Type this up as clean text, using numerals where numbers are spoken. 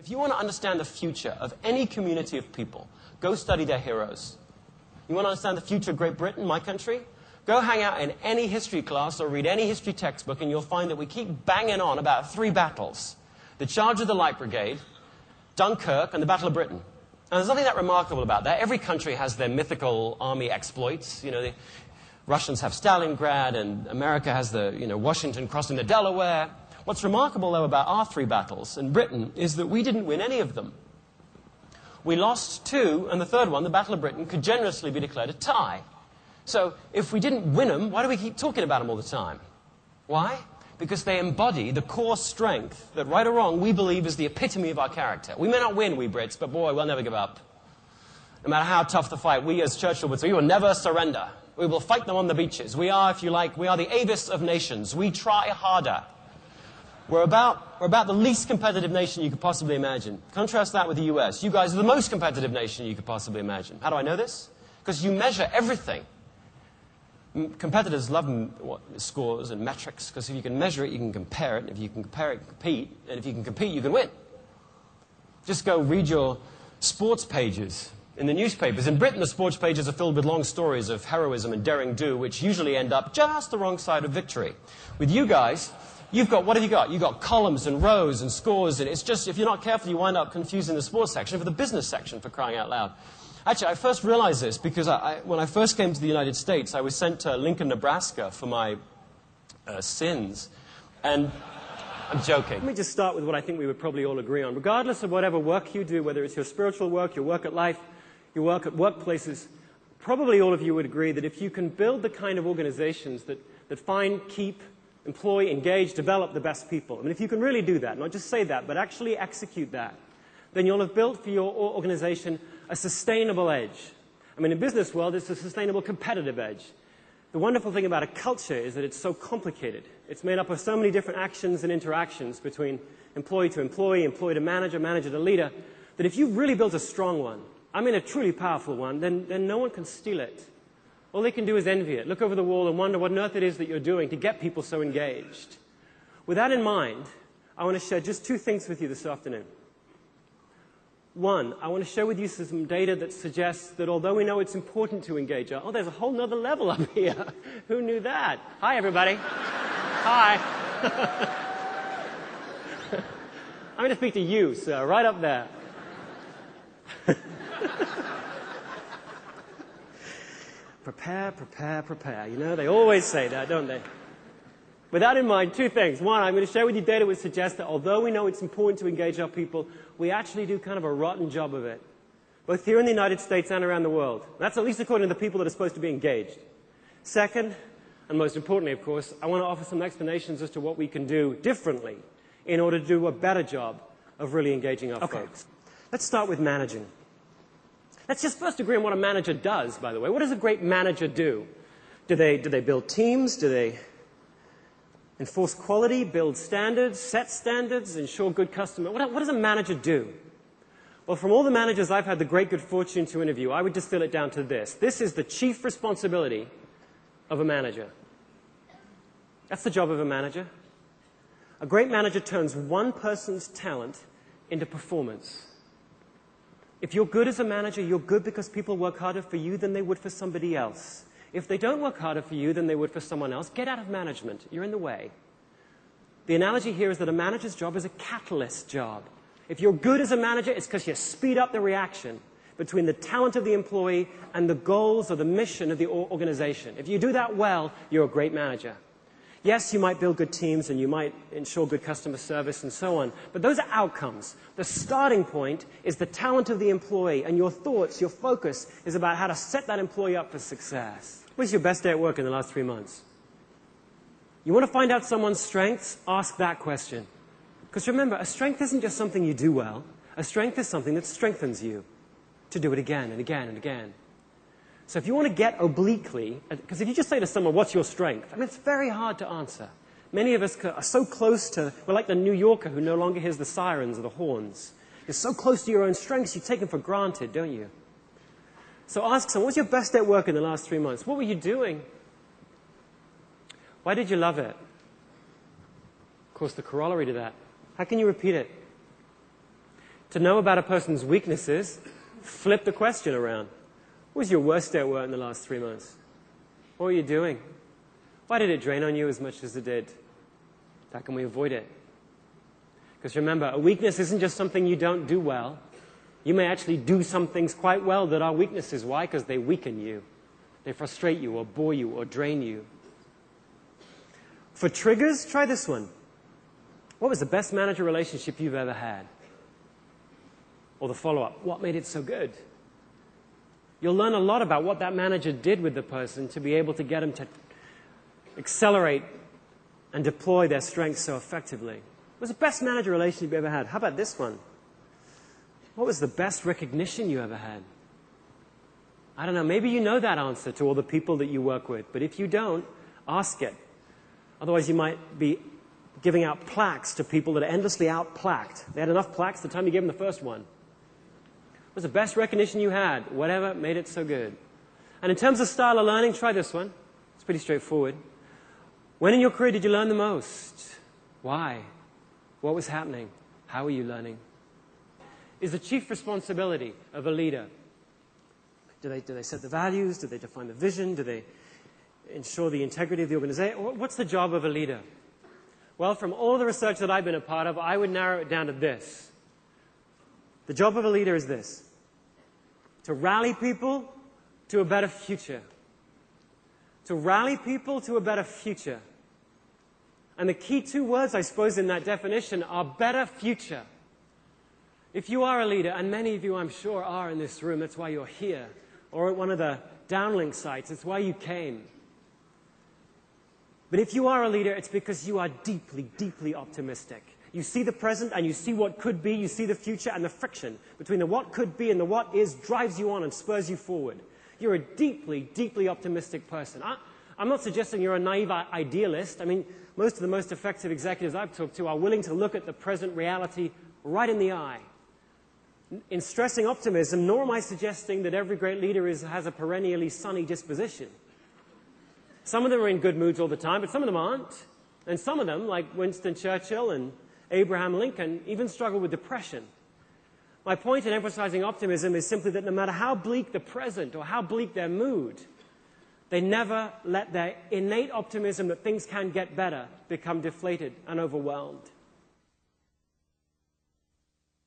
If you want to understand the future of any community of people, go study their heroes. You want to understand the future of Great Britain, my country? Go hang out in any history class or read any history textbook, and you'll find that we keep banging on about 3 battles. The Charge of the Light Brigade, Dunkirk, and the Battle of Britain. And there's nothing that remarkable about that. Every country has their mythical army exploits. You know, the Russians have Stalingrad, and America has the, Washington crossing the Delaware. What's remarkable, though, about our 3 battles in Britain is that we didn't win any of them. We lost 2, and the third one, the Battle of Britain, could generously be declared a tie. So if we didn't win them, why do we keep talking about them all the time? Why? Because they embody the core strength that, right or wrong, we believe is the epitome of our character. We may not win, we Brits, but boy, we'll never give up. No matter how tough the fight, we, as Churchill would say, we will never surrender. We will fight them on the beaches. We are, if you like, we are the Avis of nations. We try harder. We're about the least competitive nation you could possibly imagine. Contrast that with the US. You guys are the most competitive nation you could possibly imagine. How do I know this? Because you measure everything. Competitors love scores and metrics, because if you can measure it, you can compare it. And if you can compare it, you can compete. And if you can compete, you can win. Just go read your sports pages in the newspapers. In Britain, the sports pages are filled with long stories of heroism and daring do, which usually end up just the wrong side of victory. With you guys, you've got, what have you got? You've got columns and rows and scores, and it's just, if you're not careful, you wind up confusing the sports section for the business section, for crying out loud. Actually, I first realized this because when I first came to the United States, I was sent to Lincoln, Nebraska for my sins. And I'm joking. Let me just start with what I think we would probably all agree on. Regardless of whatever work you do, whether it's your spiritual work, your work at life, your work at workplaces, probably all of you would agree that if you can build the kind of organizations that find, keep, employ, engage, develop the best people, I mean, if you can really do that, not just say that, but actually execute that, then you'll have built for your organization a sustainable edge. I mean, in business world, it's a sustainable competitive edge. The wonderful thing about a culture is that it's so complicated. It's made up of so many different actions and interactions between employee to employee to manager, manager to leader, that if you've really built a strong one, I mean a truly powerful one, then no one can steal it. All they can do is envy it, look over the wall and wonder what on earth it is that you're doing to get people so engaged. With that in mind, I want to share just 2 things with you this afternoon. One, I want to share with you some data that suggests that although we know it's important to engage, there's a whole nother level up here. Who knew that? Hi, everybody. Hi. I'm going to speak to you, sir, right up there. Prepare, prepare, prepare. You know, they always say that, don't they? With that in mind, 2 things. One, I'm going to share with you data which suggests that although we know it's important to engage our people, we actually do kind of a rotten job of it, both here in the United States and around the world. That's at least according to the people that are supposed to be engaged. Second, and most importantly, of course, I want to offer some explanations as to what we can do differently in order to do a better job of really engaging our folks. Let's start with managing. Let's just first agree on what a manager does, by the way. What does a great manager do? Do they build teams? Do they enforce quality, build standards, set standards, ensure good customer? What does a manager do? Well, from all the managers I've had the great good fortune to interview, I would distill it down to this. This is the chief responsibility of a manager. That's the job of a manager. A great manager turns one person's talent into performance. If you're good as a manager, you're good because people work harder for you than they would for somebody else. If they don't work harder for you than they would for someone else, get out of management. You're in the way. The analogy here is that a manager's job is a catalyst job. If you're good as a manager, it's because you speed up the reaction between the talent of the employee and the goals or the mission of the organization. If you do that well, you're a great manager. Yes, you might build good teams and you might ensure good customer service and so on, but those are outcomes. The starting point is the talent of the employee, and your thoughts, your focus is about how to set that employee up for success. What's your best day at work in the last 3 months? You want to find out someone's strengths? Ask that question. Because remember, a strength isn't just something you do well. A strength is something that strengthens you to do it again and again and again. So if you want to get obliquely, because if you just say to someone, what's your strength? I mean, it's very hard to answer. Many of us are so close to, we're like the New Yorker who no longer hears the sirens or the horns. You're so close to your own strengths, you take them for granted, don't you? So ask someone, what's your best day at work in the last 3 months? What were you doing? Why did you love it? Of course, the corollary to that, how can you repeat it? To know about a person's weaknesses, flip the question around. What was your worst day at work in the last 3 months? What were you doing? Why did it drain on you as much as it did? How can we avoid it? Because remember, a weakness isn't just something you don't do well. You may actually do some things quite well that are weaknesses. Why? Because they weaken you. They frustrate you or bore you or drain you. For triggers, try this one. What was the best manager relationship you've ever had? Or the follow-up, what made it so good? You'll learn a lot about what that manager did with the person to be able to get them to accelerate and deploy their strengths so effectively. What was the best manager relationship you ever had? How about this one? What was the best recognition you ever had? I don't know, maybe you know that answer to all the people that you work with, but if you don't, ask it. Otherwise, you might be giving out plaques to people that are endlessly out-plaqued. They had enough plaques the time you gave them the first one. What was the best recognition you had? Whatever made it so good. And in terms of style of learning, try this one. It's pretty straightforward. When in your career did you learn the most? Why? What was happening? How were you learning? Is the chief responsibility of a leader. Do they set the values? Do they define the vision? Do they ensure the integrity of the organization? What's the job of a leader? Well, from all the research that I've been a part of, I would narrow it down to this. The job of a leader is this: to rally people to a better future. To rally people to a better future. And the key two words, I suppose, in that definition are better future. If you are a leader, and many of you, I'm sure, are in this room, that's why you're here, or at one of the downlink sites, it's why you came. But if you are a leader, it's because you are deeply, deeply optimistic. You see the present and you see what could be, you see the future, and the friction between the what could be and the what is drives you on and spurs you forward. You're a deeply, deeply optimistic person. I'm not suggesting you're a naive idealist. I mean, most of the most effective executives I've talked to are willing to look at the present reality right in the eye. In stressing optimism, nor am I suggesting that every great leader has a perennially sunny disposition. Some of them are in good moods all the time, but some of them aren't. And some of them, like Winston Churchill and Abraham Lincoln, even struggle with depression. My point in emphasizing optimism is simply that no matter how bleak the present or how bleak their mood, they never let their innate optimism that things can get better become deflated and overwhelmed.